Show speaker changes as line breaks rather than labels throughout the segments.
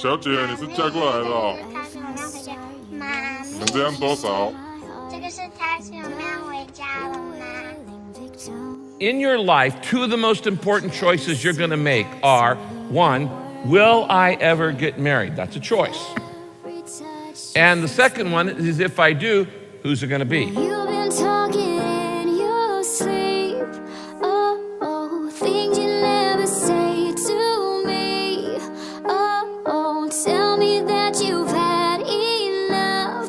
小姐，你是嫁过来的哦？
他是有没有回家？妈，
能这样多少？
这个是他是有没有回家了吗？
In your life, two of the most important choices you're going to make are, one, will I ever get married? That's a choice. And the second one is, if I do, who's it going to be?
You've been talking in your sleep. Oh, things you never say to me. Oh, tell me that you've had enough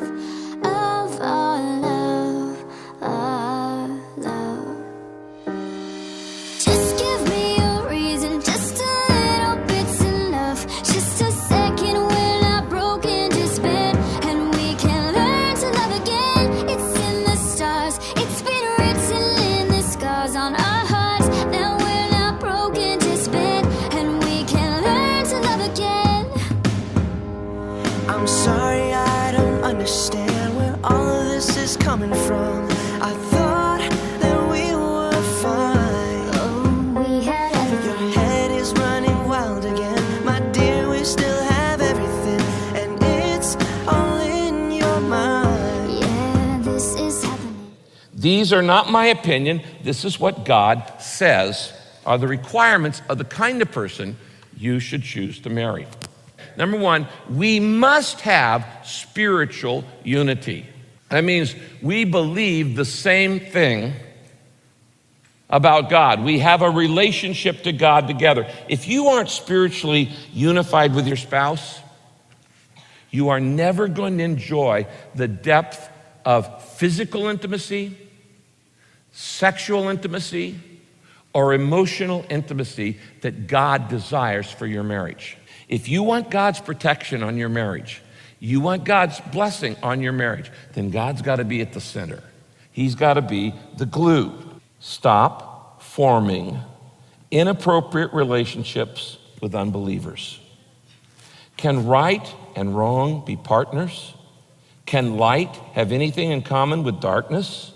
of our love, our love. Just give me a reason, just a little bit's enough. Just a second, we're not broken, just bend, and we can learn to love again. It's in the stars, it's been written in the scars on our hearts. That we're not broken, just bend, and we can learn to love again.
I'm sorry, I don't understand where all of this is coming from. I thought that we were fine.
Oh, we had everything.
Your head is running wild again, my dear. We still have everything, and it's all in your mind.
Yeah, this is happening.
These are not my opinion. This is what God says are the requirements of the kind of person you should choose to marry. Number one, we must have spiritual unity. That means we believe the same thing about God. We have a relationship to God together. If you aren't spiritually unified with your spouse, you are never going to enjoy the depth of physical intimacy, sexual intimacy, or emotional intimacy that God desires for your marriage. If you want God's protection on your marriage, you want God's blessing on your marriage, then God's got to be at the center. He's got to be the glue. Stop forming inappropriate relationships with unbelievers. Can right and wrong be partners? Can light have anything in common with darkness?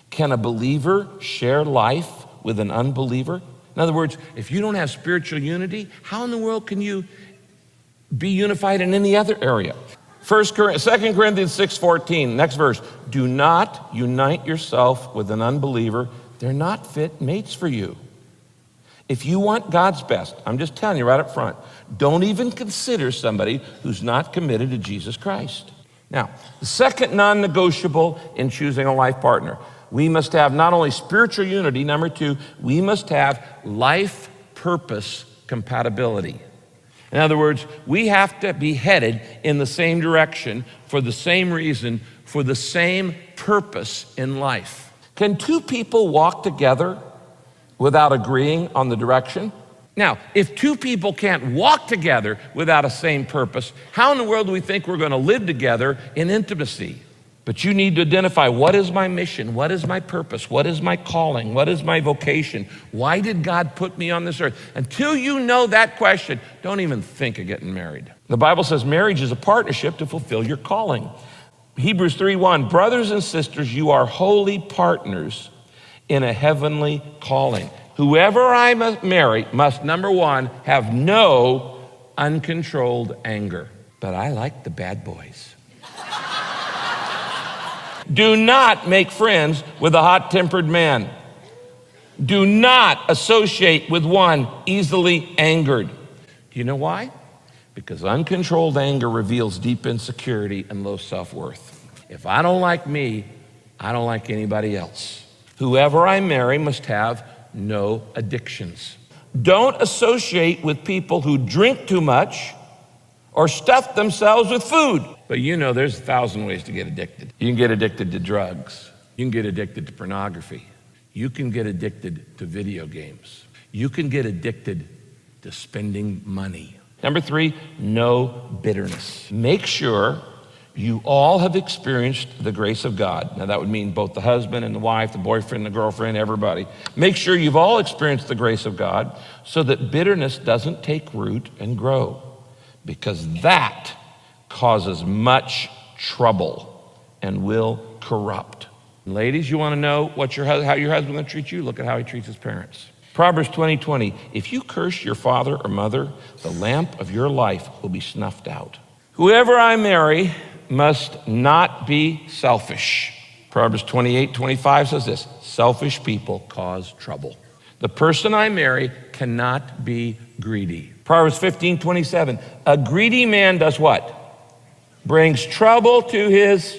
Can a believer share life with an unbeliever? In other words, if you don't have spiritual unity, how in the world can you be unified in any other area? 2 Corinthians 6:14, next verse. Do not unite yourself with an unbeliever. They're not fit mates for you. If you want God's best, I'm just telling you right up front, don't even consider somebody who's not committed to Jesus Christ. Now, the second non-negotiable in choosing a life partner, we must have not only spiritual unity, number two, we must have life purpose compatibility. In other words, we have to be headed in the same direction for the same reason, for the same purpose in life. Can two people walk together without agreeing on the direction? Now, if two people can't walk together without a same purpose, how in the world do we think we're going to live together in intimacy? But you need to identify, what is my mission? What is my purpose? What is my calling? What is my vocation? Why did God put me on this earth? Until you know that question, don't even think of getting married. The Bible says marriage is a partnership to fulfill your calling. Hebrews 3:1, brothers and sisters, you are holy partners in a heavenly calling. Whoever I must marry must, number one, have no uncontrolled anger. But I like the bad boys. Do not make friends with a hot-tempered man. Do not associate with one easily angered. Do you know why? Because uncontrolled anger reveals deep insecurity and low self-worth. If I don't like me, I don't like anybody else. Whoever I marry must have no addictions. Don't associate with people who drink too much or stuff themselves with food. But you know there's 1,000 ways to get addicted. You can get addicted to drugs. You can get addicted to pornography. You can get addicted to video games. You can get addicted to spending money. Number three, no bitterness. Make sure you all have experienced the grace of God. Now that would mean both the husband and the wife, the boyfriend, the girlfriend, everybody. Make sure you've all experienced the grace of God so that bitterness doesn't take root and grow, because that causes much trouble and will corrupt. Ladies, you want to know how your husband will treat you? Look at how he treats his parents. Proverbs 20:20, if you curse your father or mother, the lamp of your life will be snuffed out. Whoever I marry must not be selfish. Proverbs 28:25 says this, selfish people cause trouble. The person I marry cannot be greedy. Proverbs 15:27, a greedy man does what? Brings trouble to his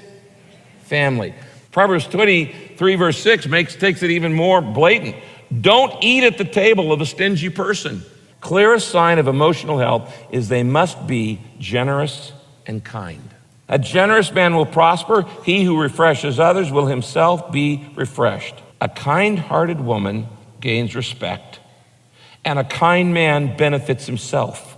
family. Proverbs 23 verse 6 takes it even more blatant. Don't eat at the table of a stingy person. Clearest sign of emotional health is they must be generous and kind. A generous man will prosper. He who refreshes others will himself be refreshed. A kind-hearted woman gains respect, and a kind man benefits himself.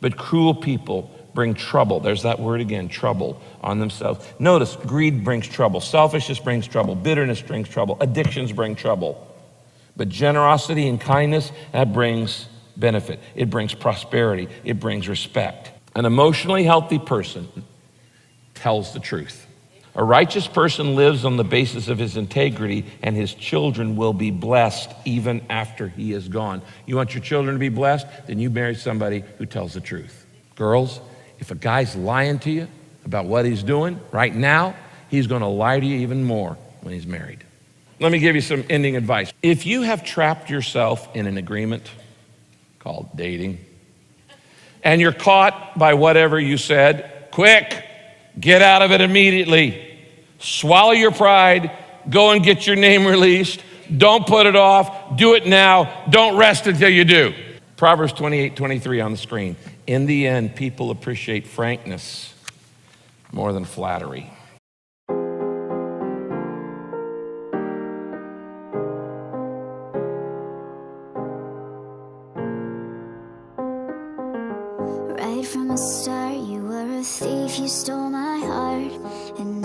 But cruel people bring trouble. There's that word again, trouble, on themselves. Notice, greed brings trouble. Selfishness brings trouble. Bitterness brings trouble. Addictions bring trouble. But generosity and kindness, that brings benefit. It brings prosperity. It brings respect. An emotionally healthy person tells the truth. A righteous person lives on the basis of his integrity, and his children will be blessed even after he is gone. You want your children to be blessed? Then you marry somebody who tells the truth. Girls, if a guy's lying to you about what he's doing right now, he's going to lie to you even more when he's married. Let me give you some ending advice. If you have trapped yourself in an agreement called dating, and you're caught by whatever you said, quick, get out of it immediately. Swallow your pride. Go and get your name released. Don't put it off. Do it now. Don't rest until you do. Proverbs 28:23 on the screen. In the end, people appreciate frankness more than flattery.
Right from the start, you were a thief, you stole my heart, and